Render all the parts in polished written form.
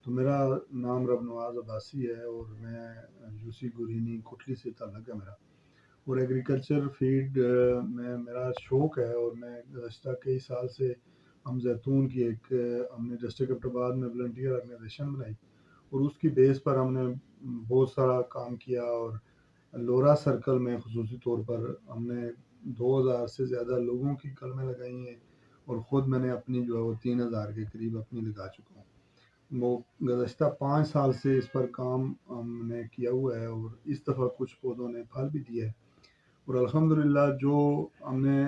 तो मेरा नाम रबनवाज अब्बासी है और मैं यूसी गुरीनी कोटली से ताल्लुक़ है मेरा। और एग्रीकल्चर फील्ड में मेरा शौक़ है और मैं गुज़श्ता कई साल से हम ज़ैतून की हमने डिस्ट्रिक्ट एबटाबाद में वॉलंटियर ऑर्गेनाइजेशन बनाई और उसकी बेस पर हमने बहुत सारा काम किया। और लोरा सर्कल में ख़ुसूसी तौर पर हमने 2000 से ज़्यादा लोगों की कलमें लगाई हैं और ख़ुद मैंने अपनी जो है वो 3000 के करीब अपनी लगा चुका हूँ। वो गुज़श्ता 5 साल से इस पर काम हमने किया हुआ है और इस दफ़ा कुछ पौधों ने फल भी दिया है। और अल्हम्दुलिल्लाह जो हमने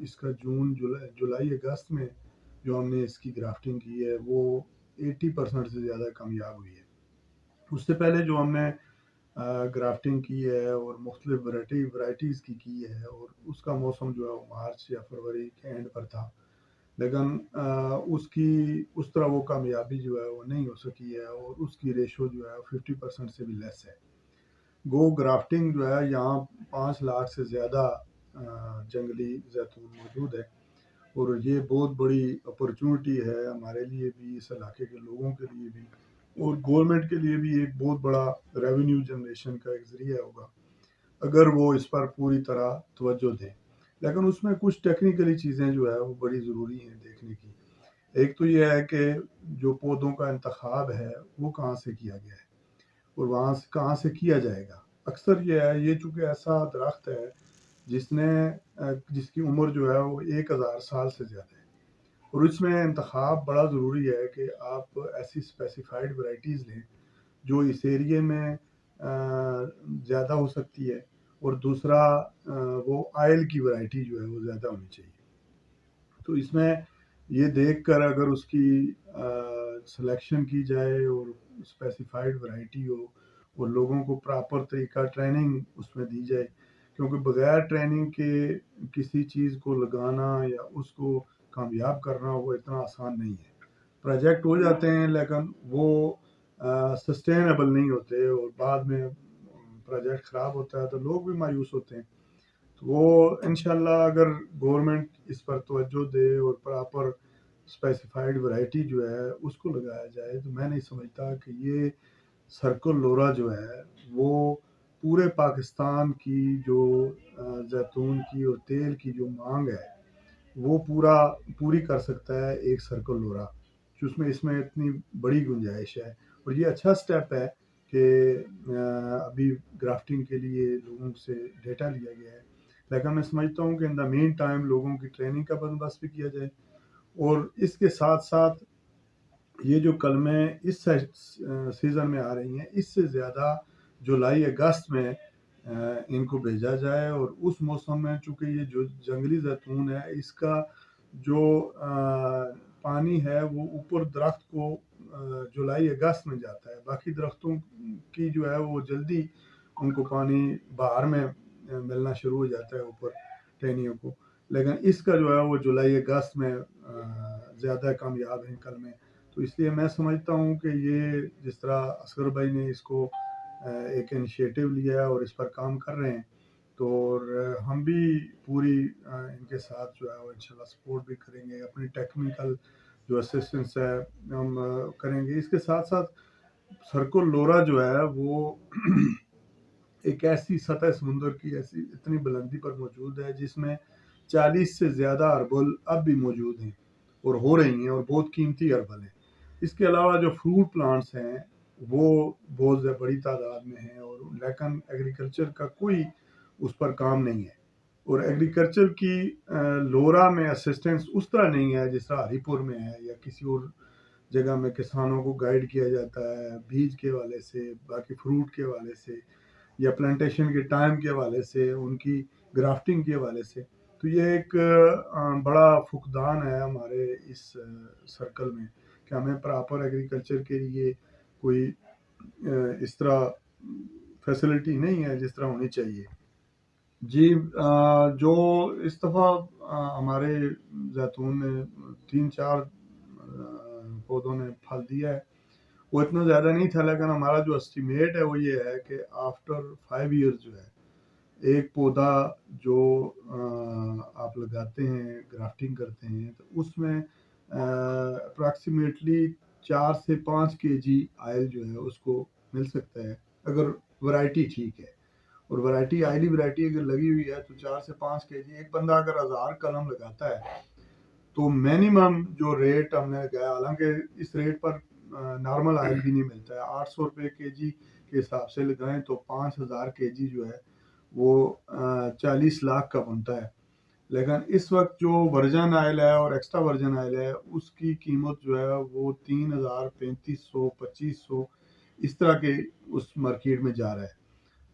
इसका जुलाई अगस्त में जो हमने इसकी ग्राफ्टिंग की है वो 80% से ज़्यादा कामयाब हुई है। उससे पहले जो हमने ग्राफ्टिंग की है और मुख्तलिफ वैराइटीज़ की है और उसका मौसम जो है वो मार्च या फरवरी के एंड पर था। लेकिन उसकी उस तरह वो कामयाबी जो है वो नहीं हो सकी है और उसकी रेशो जो है 50% से भी लेस है। गो ग्राफ्टिंग जो है यहाँ 5 लाख से ज़्यादा जंगली जैतून मौजूद है और ये बहुत बड़ी अपॉर्चुनिटी है हमारे लिए भी, इस इलाके के लोगों के लिए भी और गवर्नमेंट के लिए भी एक बहुत बड़ा रेवेन्यू जनरेशन का एक ज़रिया होगा, अगर वो इस पर पूरी तरह तवज्जो दें। लेकिन उसमें कुछ टेक्निकली चीज़ें जो है वो बड़ी ज़रूरी हैं देखने की। एक तो ये है कि जो पौधों का इंतखाब है वो कहाँ से किया गया है और वहाँ से कहाँ से किया जाएगा। अक्सर ये है, ये चूँकि ऐसा दरख्त है जिसकी उम्र जो है वो 1000 साल से ज़्यादा है और इसमें इंतखाब बड़ा ज़रूरी है कि आप ऐसी स्पेसिफाइड वैराइटीज़ लें जो इस एरिये में ज़्यादा हो सकती है और दूसरा वो आयल की वैराइटी जो है वो ज़्यादा होनी चाहिए। तो इसमें ये देखकर अगर उसकी सिलेक्शन की जाए और स्पेसिफाइड वैरायटी हो और लोगों को प्रॉपर तरीका ट्रेनिंग उसमें दी जाए, क्योंकि बगैर ट्रेनिंग के किसी चीज़ को लगाना या उसको कामयाब करना वो इतना आसान नहीं है। प्रोजेक्ट हो जाते हैं लेकिन वो सस्टेनेबल नहीं होते और बाद में प्रोजेक्ट ख़राब होता है तो लोग भी मायूस होते हैं। तो वो इंशाल्लाह अगर गवर्नमेंट इस पर तवज्जो दे और प्रॉपर स्पेसिफाइड वैरायटी जो है उसको लगाया जाए तो मैं नहीं समझता कि ये सर्कल लोरा जो है वो पूरे पाकिस्तान की जो जैतून की और तेल की जो मांग है वो पूरी कर सकता है एक सर्कल लोरा, जिसमें इसमें इतनी बड़ी गुंजाइश है। और ये अच्छा स्टेप है कि अभी ग्राफ्टिंग के लिए लोगों से डेटा लिया गया है, लेकिन मैं समझता हूँ कि इन द मीन टाइम लोगों की ट्रेनिंग का बंदोबस्त भी किया जाए और इसके साथ साथ ये जो कलमें इस सीज़न में आ रही हैं इससे ज़्यादा जुलाई अगस्त में इनको भेजा जाए और उस मौसम में चूँकि ये जो जंगली जैतून है इसका जो पानी है वो ऊपर दरख्त को जुलाई अगस्त में जाता है। बाकी दरख्तों की जो है वो जल्दी उनको पानी बहार में मिलना शुरू हो जाता है ऊपर टहनियों को, लेकिन इसका जो है वो जुलाई अगस्त में ज़्यादा कामयाब हैं कलमें। तो इसलिए मैं समझता हूँ कि ये जिस तरह असगर भाई ने इसको एक इनिशिएटिव लिया है और इस पर काम कर रहे हैं, तो और हम भी पूरी इनके साथ जो है वो इंशाल्लाह सपोर्ट भी करेंगे, अपनी टेक्निकल जो असिस्टेंस है हम करेंगे। इसके साथ-साथ सर्कल लोरा जो है वो एक ऐसी सतह समुंदर की ऐसी इतनी बुलंदी पर मौजूद है जिसमें 40 से ज़्यादा अरबल अब भी मौजूद हैं और हो रही हैं और बहुत कीमती अरबल हैं। इसके अलावा जो फ्रूट प्लांट्स हैं वो बहुत बड़ी तादाद में हैं और लेकिन एग्रीकल्चर का कोई उस पर काम नहीं है और एग्रीकल्चर की लोरा में असिस्टेंस उस तरह नहीं है जिस तरह हरीपुर में है या किसी और जगह में किसानों को गाइड किया जाता है बीज के हवाले से, बाकी फ्रूट के हवाले से या प्लांटेशन के टाइम के हवाले से, उनकी ग्राफ्टिंग के हवाले से। तो ये एक बड़ा फुकदान है हमारे इस सर्कल में कि हमें प्रॉपर एग्रीकल्चर के लिए कोई इस तरह फैसिलिटी नहीं है जिस तरह होनी चाहिए। जी जो इस दफ़ा हमारे जैतून में 3-4 पौधों ने फल दिया है, वो इतना ज़्यादा नहीं था लेकिन हमारा जो एस्टिमेट है वो ये है कि आफ्टर 5 ईयर्स जो है, एक पौधा जो आप लगाते हैं, ग्राफ्टिंग करते हैं तो उसमें अप्रॉक्सिमेटली 4 से 5 केजी ऑयल जो है उसको मिल सकता है, अगर वैरायटी ठीक है। और वैरायटी ऑयली वैरायटी अगर लगी हुई है तो 4 से 5 केजी, एक बंदा अगर 1000 कलम लगाता है तो मिनिमम जो रेट हमने लगाया, हालांकि इस रेट पर नॉर्मल ऑयल भी नहीं मिलता है, 800 रुपये केजी के हिसाब से लगाएं तो 5000 केजी जो है वो 40 लाख का बनता है। लेकिन इस वक्त जो वर्जन ऑयल है और एक्स्ट्रा वर्जन ऑयल है उसकी कीमत जो है वो 3000, 3500, 2500 इस तरह के उस मार्केट में जा रहा है।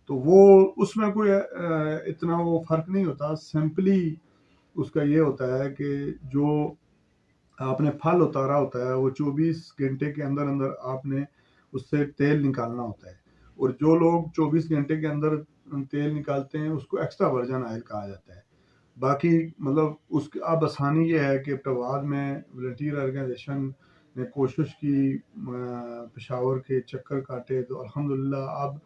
तो वो उसमें कोई इतना वो फर्क नहीं होता, सिंपली उसका ये होता है कि जो आपने फल उतारा होता है वो 24 घंटे के अंदर अंदर आपने उससे तेल निकालना होता है, और जो लोग 24 घंटे के अंदर तेल निकालते हैं उसको एक्स्ट्रा वर्जन ऑयल कहा जाता है। बाकी मतलब उसकी अब आसानी ये है कि प्रवाद में वॉलंटियर ऑर्गेनाइजेशन ने कोशिश की, पेशावर के चक्कर काटे तो अल्हम्दुलिल्लाह अब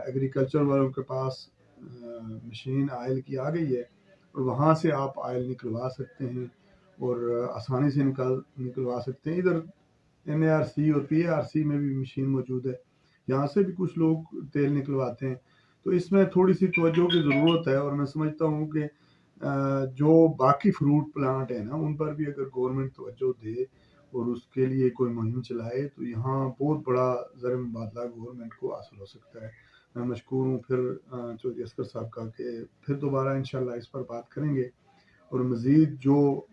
एग्रीकल्चर वालों के पास मशीन ऑयल की आ गई है, और वहाँ से आप ऑयल निकलवा सकते हैं और आसानी से निकलवा सकते हैं। इधर NARC और PARC में भी मशीन मौजूद है, यहाँ से भी कुछ लोग तेल निकलवाते हैं। तो इसमें थोड़ी सी तवज्जो की ज़रूरत है, और मैं समझता हूँ कि जो बाकी फ्रूट प्लांट है ना उन पर भी अगर गवर्नमेंट तवज्जो दे और उसके लिए कोई मुहिम चलाए तो यहाँ बहुत बड़ा ज़र मुबादला गवर्नमेंट को हासिल हो सकता है। मैं मशकूर हूँ फिर चौधरी असगर साहब का कि फिर दोबारा इंशाल्लाह इस पर बात करेंगे, और मज़ीद जो